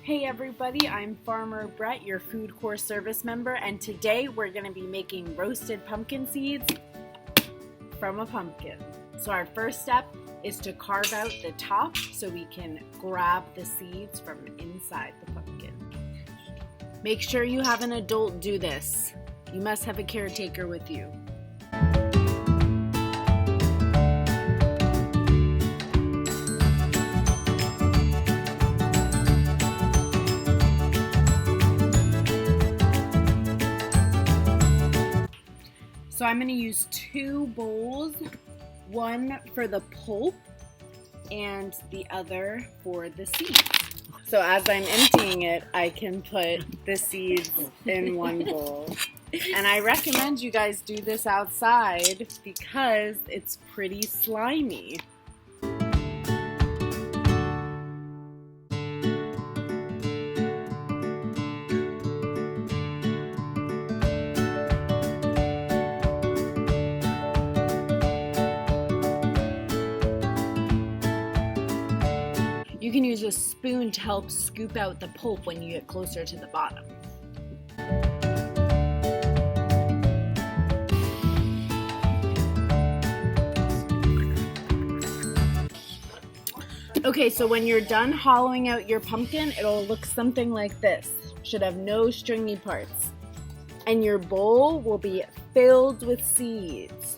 Hey everybody, I'm Farmer Brett, your FoodCorps service member, and today we're going to be making roasted pumpkin seeds from a pumpkin. So our first step is to carve out the top so we can grab the seeds from inside the pumpkin. Make sure you have an adult do this. You must have a caretaker with you. So I'm going to use 2 bowls, one for the pulp and the other for the seeds. So as I'm emptying it, I can put the seeds in one bowl. And I recommend you guys do this outside because it's pretty slimy. You can use a spoon to help scoop out the pulp when you get closer to the bottom. Okay, so when you're done hollowing out your pumpkin, it'll look something like this. Should have no stringy parts. And your bowl will be filled with seeds.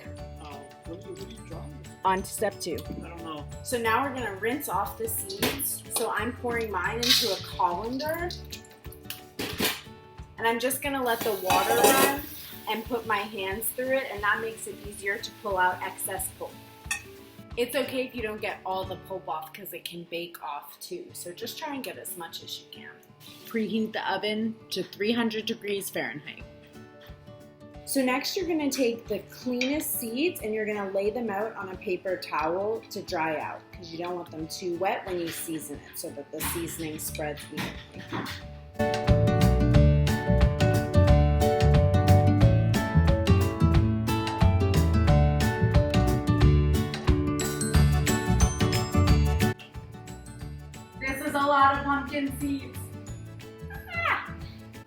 What are you drawing? On to step 2. I don't know. So now we're gonna rinse off the seeds. So I'm pouring mine into a colander. And I'm just gonna let the water run and put my hands through it, and that makes it easier to pull out excess pulp. It's okay if you don't get all the pulp off because it can bake off too. So just try and get as much as you can. Preheat the oven to 300 degrees Fahrenheit. So next you're going to take the cleanest seeds and you're going to lay them out on a paper towel to dry out because you don't want them too wet when you season it so that the seasoning spreads evenly. This is a lot of pumpkin seeds.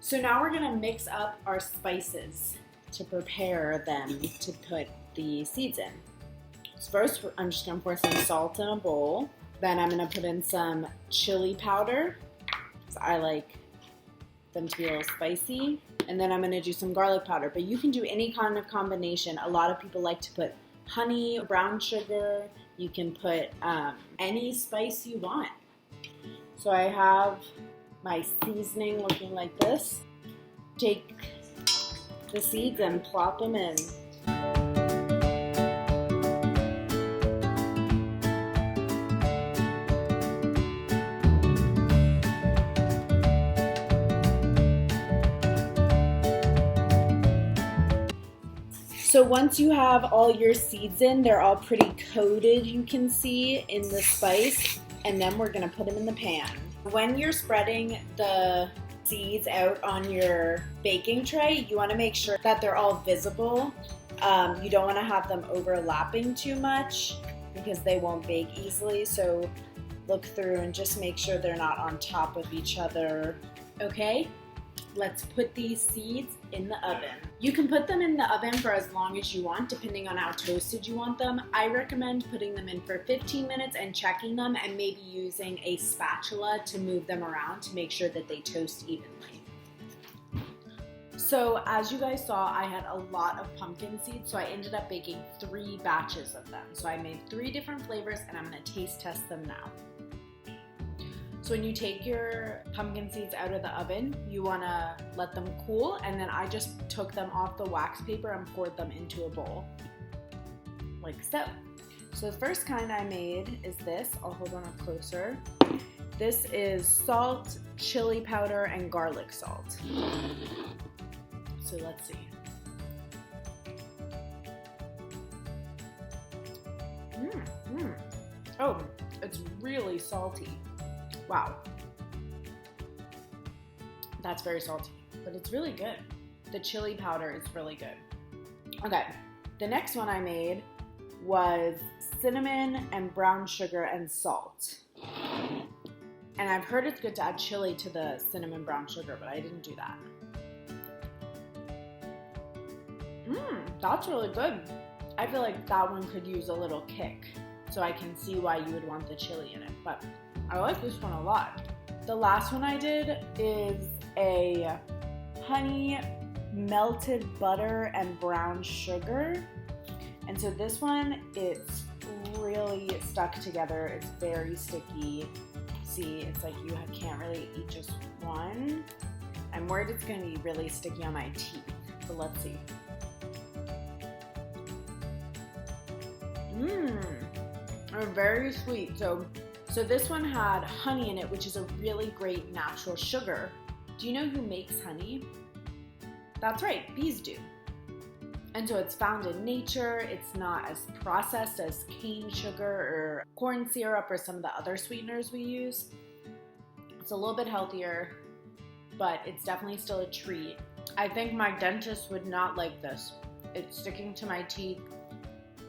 So now we're going to mix up our spices to prepare them to put the seeds in. So first, I'm just going to pour some salt in a bowl. Then I'm going to put in some chili powder, because I like them to be a little spicy. And then I'm going to do some garlic powder, but you can do any kind of combination. A lot of people like to put honey, brown sugar. You can put any spice you want. So I have my seasoning looking like this. Take the seeds and plop them in. So once you have all your seeds in, they're all pretty coated, you can see, in the spice, and then we're gonna put them in the pan. When you're spreading the seeds out on your baking tray, you want to make sure that they're all visible. You don't want to have them overlapping too much because they won't bake easily, so look through and just make sure they're not on top of each other. Okay, let's put these seeds in the oven. You can put them in the oven for as long as you want, depending on how toasted you want them. I recommend putting them in for 15 minutes and checking them and maybe using a spatula to move them around to make sure that they toast evenly. So as you guys saw, I had a lot of pumpkin seeds, so I ended up baking 3 batches of them. So I made 3 different flavors and I'm gonna taste test them now. So when you take your pumpkin seeds out of the oven, you want to let them cool, and then I just took them off the wax paper and poured them into a bowl, like so. So the first kind I made is this. I'll hold one up closer. This is salt, chili powder, and garlic salt. So let's see. Oh, it's really salty. Wow, that's very salty, but it's really good. The chili powder is really good. Okay, the next one I made was cinnamon and brown sugar and salt. And I've heard it's good to add chili to the cinnamon brown sugar, but I didn't do that. That's really good. I feel like that one could use a little kick, so I can see why you would want the chili in it, but I like this one a lot. The last one I did is a honey, melted butter, and brown sugar. And so this one, it's really stuck together. It's very sticky. See, it's like you can't really eat just one. I'm worried it's gonna be really sticky on my teeth, but let's see. They're very sweet. So this one had honey in it, which is a really great natural sugar. Do you know who makes honey? That's right, bees do. And so it's found in nature. It's not as processed as cane sugar or corn syrup or some of the other sweeteners we use. It's a little bit healthier, but it's definitely still a treat. I think my dentist would not like this. It's sticking to my teeth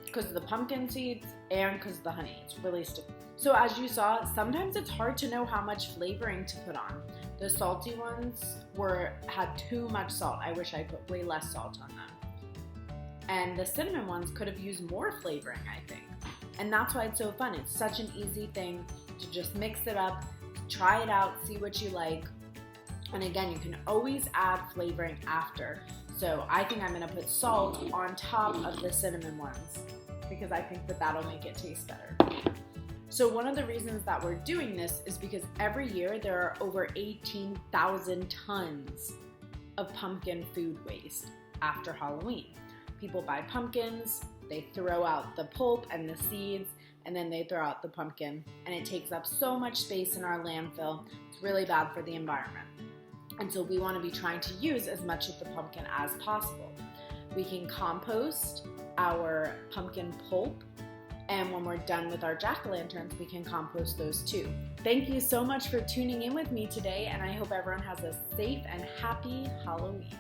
because of the pumpkin seeds and because of the honey. It's really sticky. So as you saw, sometimes it's hard to know how much flavoring to put on. The salty ones had too much salt. I wish I put way less salt on them. And the cinnamon ones could have used more flavoring, I think. And that's why it's so fun. It's such an easy thing to just mix it up, try it out, see what you like. And again, you can always add flavoring after. So I think I'm gonna put salt on top of the cinnamon ones because I think that that'll make it taste better. So one of the reasons that we're doing this is because every year there are over 18,000 tons of pumpkin food waste after Halloween. People buy pumpkins, they throw out the pulp and the seeds, and then they throw out the pumpkin, and it takes up so much space in our landfill. It's really bad for the environment. And so we want to be trying to use as much of the pumpkin as possible. We can compost our pumpkin pulp, and when we're done with our jack-o'-lanterns, we can compost those too. Thank you so much for tuning in with me today, and I hope everyone has a safe and happy Halloween.